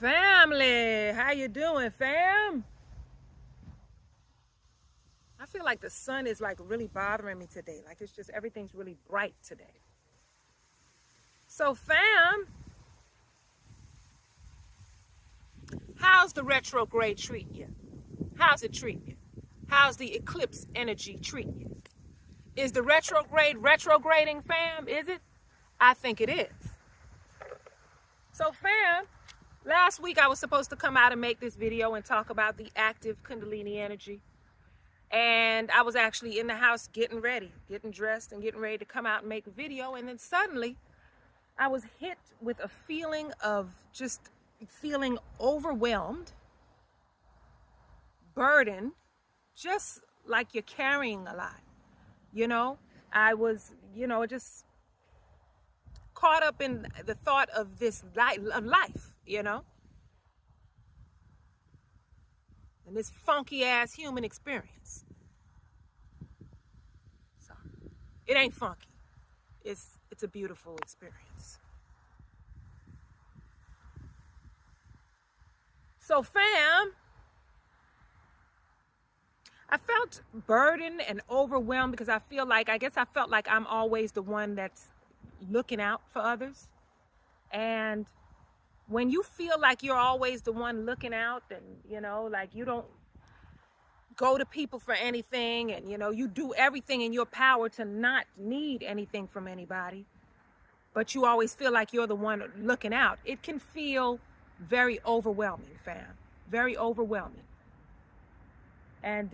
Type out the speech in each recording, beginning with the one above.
Family, how you doing, fam? I feel like the sun is like really bothering me today. Like it's just everything's really bright today. So, fam, how's the retrograde treating you? How's it treating you? How's the eclipse energy treating you? Is the retrograde retrograding, fam? Is it? I think it is. So, fam, last week I was supposed to come out and make this video and talk about the active Kundalini energy. And I was actually in the house getting ready, getting dressed and getting ready to come out and make a video. And then suddenly I was hit with a feeling of just feeling overwhelmed, burdened, just like you're carrying a lot. I was, just caught up in the thought of this life, and this funky ass human experience. So it ain't funky. It's a beautiful experience. So, fam, I felt burdened and overwhelmed because I felt like I'm always the one that's looking out for others. And when you feel like you're always the one looking out and, like you don't go to people for anything and, you do everything in your power to not need anything from anybody, but you always feel like you're the one looking out, it can feel very overwhelming, fam. Very overwhelming. And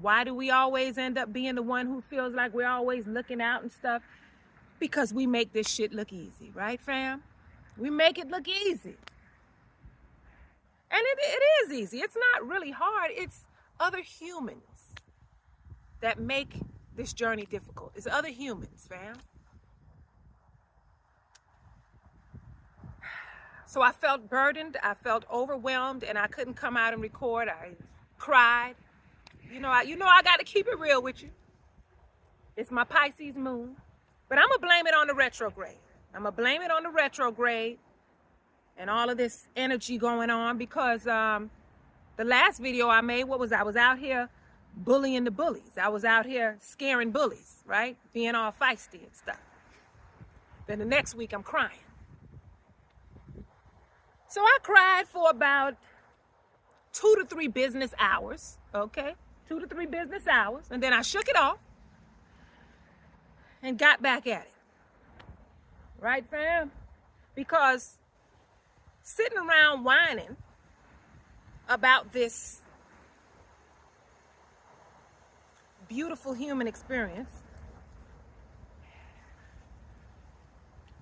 why do we always end up being the one who feels like we're always looking out and stuff? Because we make this shit look easy, right, fam? We make it look easy. And it is easy. It's not really hard. It's other humans that make this journey difficult. It's other humans, fam. So I felt burdened. I felt overwhelmed, and I couldn't come out and record. I cried. I got to keep it real with you. It's my Pisces moon. But I'm going to blame it on the retrograde. I'm going to blame it on the retrograde and all of this energy going on because the last video I made, I was out here bullying the bullies. I was out here scaring bullies, right? Being all feisty and stuff. Then the next week I'm crying. So I cried for about 2 to 3 business hours, okay? 2 to 3 business hours. And then I shook it off and got back at it. Right, fam? Because sitting around whining about this beautiful human experience,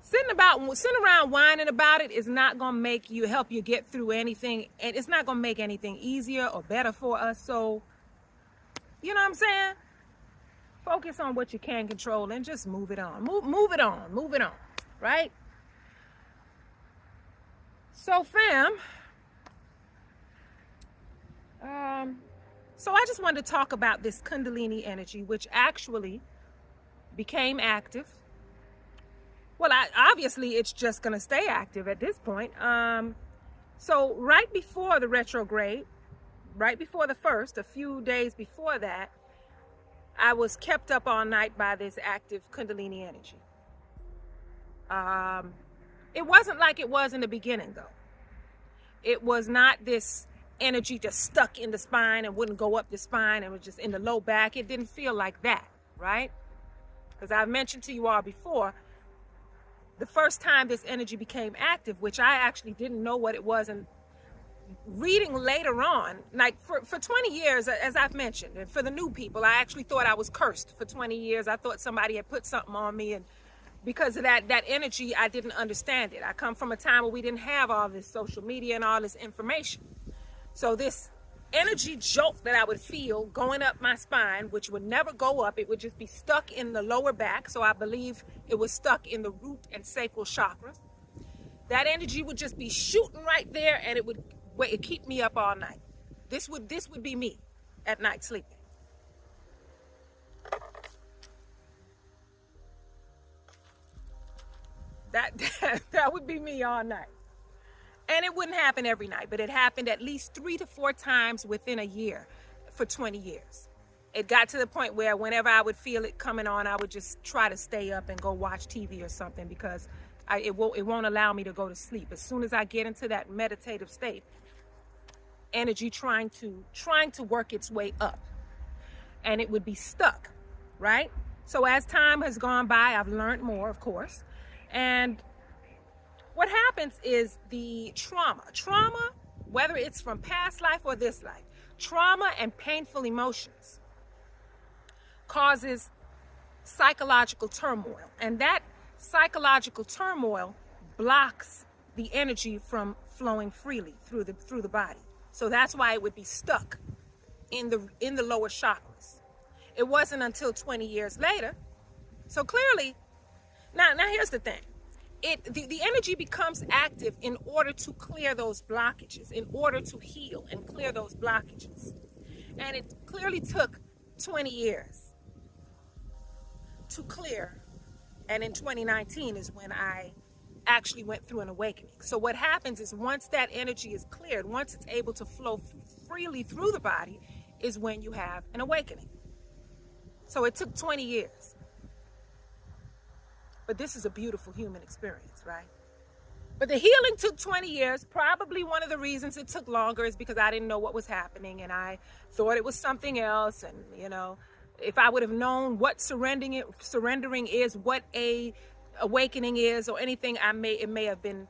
sitting around whining about it is not going to help you get through anything, and it's not going to make anything easier or better for us. So, you know what I'm saying? Focus on what you can control and just move it on. Move it on, right? So, fam, so I just wanted to talk about this Kundalini energy, which actually became active. Well, obviously, it's just going to stay active at this point. So right before the retrograde, right before the first, a few days before that, I was kept up all night by this active Kundalini energy. It wasn't like it was in the beginning, though. It was not this energy just stuck in the spine and wouldn't go up the spine and was just in the low back. It didn't feel like that, right? Because I've mentioned to you all before, the first time this energy became active, which I actually didn't know what it was, and reading later on, like for 20 years, as I've mentioned, and for the new people, I actually thought I was cursed for 20 years. I thought somebody had put something on me, and because of that energy, I didn't understand it. I come from a time where we didn't have all this social media and all this information. So this energy jolt that I would feel going up my spine, which would never go up, it would just be stuck in the lower back. So I believe it was stuck in the root and sacral chakra. That energy would just be shooting right there, and it would keep me up all night. This would be me at night sleeping. That would be me all night. And it wouldn't happen every night, but it happened at least 3 to 4 times within a year for 20 years. It got to the point where whenever I would feel it coming on, I would just try to stay up and go watch TV or something, because it won't allow me to go to sleep. As soon as I get into that meditative state, energy trying to work its way up, and it would be stuck, right? So as time has gone by, I've learned more, of course. And what happens is the trauma, whether it's from past life or this life, trauma and painful emotions causes psychological turmoil. And that psychological turmoil blocks the energy from flowing freely through the body. So that's why it would be stuck in the lower chakras. It wasn't until 20 years later. So clearly, now here's the thing. The energy becomes active in order to clear those blockages, in order to heal and clear those blockages. And it clearly took 20 years to clear. And in 2019 is when I actually went through an awakening. So what happens is once that energy is cleared, once it's able to flow freely through the body, is when you have an awakening. So it took 20 years. But this is a beautiful human experience, right? But the healing took 20 years. Probably one of the reasons it took longer is because I didn't know what was happening, and I thought it was something else. And, you know, if I would have known what surrendering is, what a awakening is, or anything, it may have been,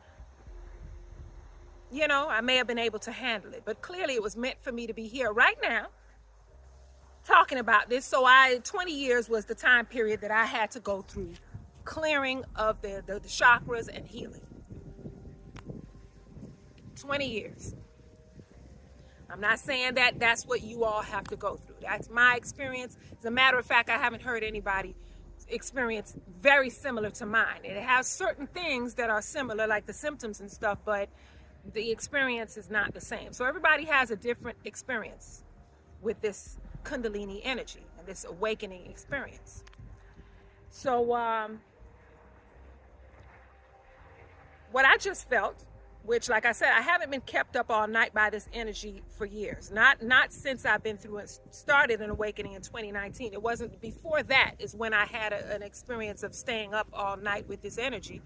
you know, I may have been able to handle it. But clearly it was meant for me to be here right now talking about this. So 20 years was the time period that I had to go through clearing of the chakras and healing. 20 years. I'm not saying that that's what you all have to go through. That's my experience. As a matter of fact, I haven't heard anybody experience very similar to mine. It has certain things that are similar, like the symptoms and stuff, but the experience is not the same. So everybody has a different experience with this Kundalini energy and this awakening experience. So what I just felt, which, like I said, I haven't been kept up all night by this energy for years. Not since I've been through it. Started an awakening in 2019. It wasn't before that is when I had an experience of staying up all night with this energy.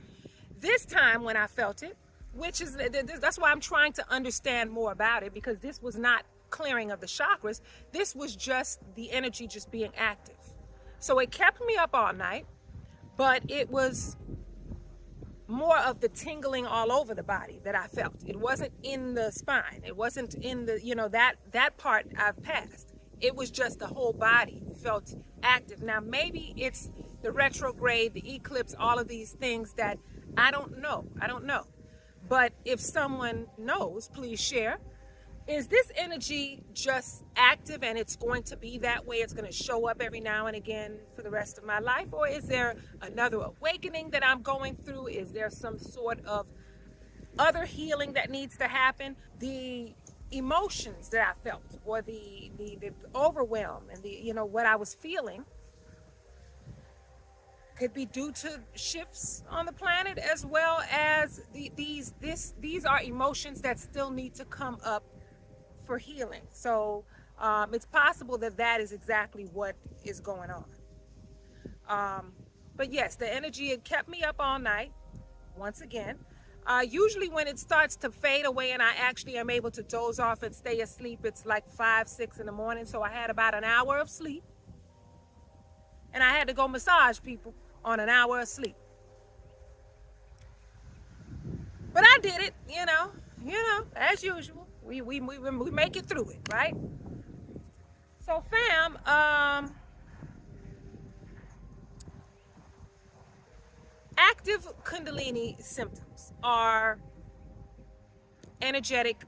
This time when I felt it, that's why I'm trying to understand more about it, because this was not clearing of the chakras. This was just the energy just being active. So it kept me up all night, but it was more of the tingling all over the body that I felt. It wasn't in the spine. It wasn't in the, that part I've passed. It was just the whole body felt active. Now, maybe it's the retrograde, the eclipse, all of these things that I don't know. But if someone knows, please share. Is this energy just active and it's going to be that way? It's going to show up every now and again for the rest of my life? Or is there another awakening that I'm going through? Is there some sort of other healing that needs to happen? The emotions that I felt, or the overwhelm and what I was feeling, could be due to shifts on the planet, as well as these are emotions that still need to come up for healing. So it's possible that is exactly what is going on. But yes, the energy, it kept me up all night. Once again, usually when it starts to fade away and I actually am able to doze off and stay asleep, it's like 5, 6 in the morning. So I had about an hour of sleep, and I had to go massage people on an hour of sleep. But I did it, as usual. We make it through it, right? So fam, active Kundalini symptoms are energetic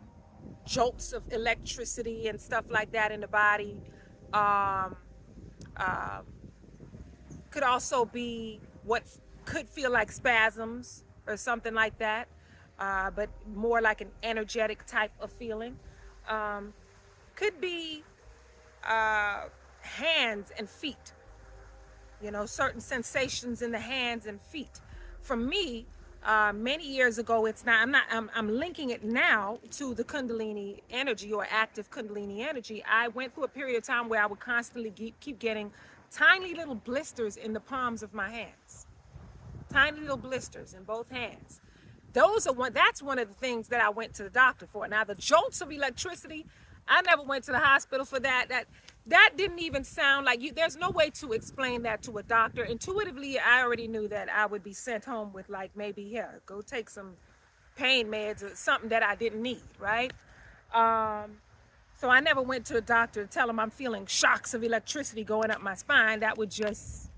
jolts of electricity and stuff like that in the body. Could also be what could feel like spasms or something like that. But more like an energetic type of feeling. Could be hands and feet. Certain sensations in the hands and feet. For me, Many years ago. It's not. I'm linking it now to the Kundalini energy, or active Kundalini energy. I went through a period of time where I would constantly keep getting tiny little blisters in the palms of my hands. Tiny little blisters in both hands. That's one of the things that I went to the doctor for. Now, the jolts of electricity, I never went to the hospital for that. That didn't even sound like you. There's no way to explain that to a doctor. Intuitively, I already knew that I would be sent home with, like, maybe, here, go take some pain meds or something that I didn't need, right? So I never went to a doctor to tell him I'm feeling shocks of electricity going up my spine. That would just,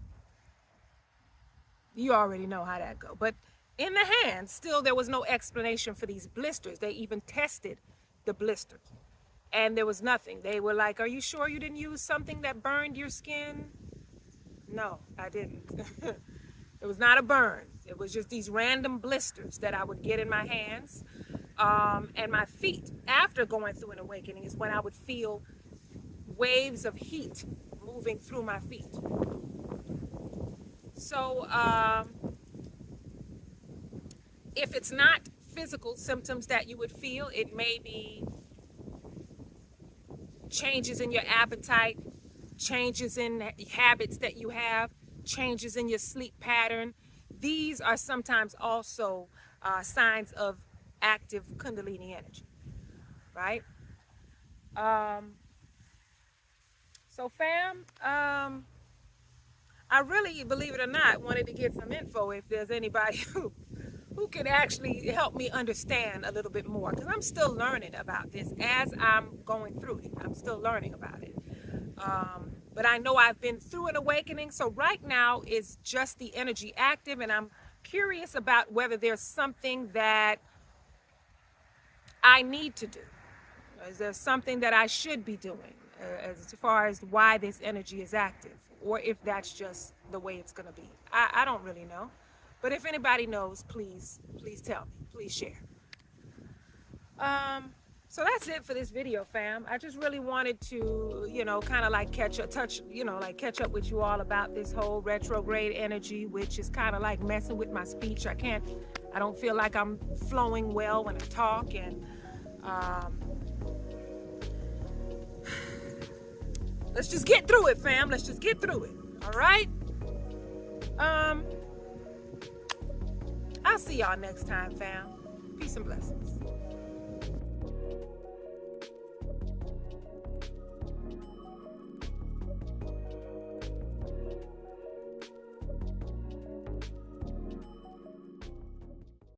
you already know how that go. But in the hands, still, there was no explanation for these blisters. They even tested the blisters, and there was nothing. They were like, are you sure you didn't use something that burned your skin? No, I didn't. It was not a burn. It was just these random blisters that I would get in my hands. And my feet, after going through an awakening, is when I would feel waves of heat moving through my feet. So, if it's not physical symptoms that you would feel, it may be changes in your appetite, changes in habits that you have, changes in your sleep pattern. These are sometimes also signs of active Kundalini energy, right? So fam, I really, believe it or not, wanted to get some info if there's anybody who can actually help me understand a little bit more, because I'm still learning about this as I'm going through it. I'm still learning about it. But I know I've been through an awakening, so right now is just the energy active, and I'm curious about whether there's something that I need to do. Is there something that I should be doing as far as why this energy is active, or if that's just the way it's going to be? I don't really know. But if anybody knows, please tell me. Please share. So that's it for this video, fam. I just really wanted to, kind of like catch up with you all about this whole retrograde energy, which is kind of like messing with my speech. I don't feel like I'm flowing well when I talk, and let's just get through it, fam. Let's just get through it. All right? I'll see y'all next time, fam. Peace and blessings.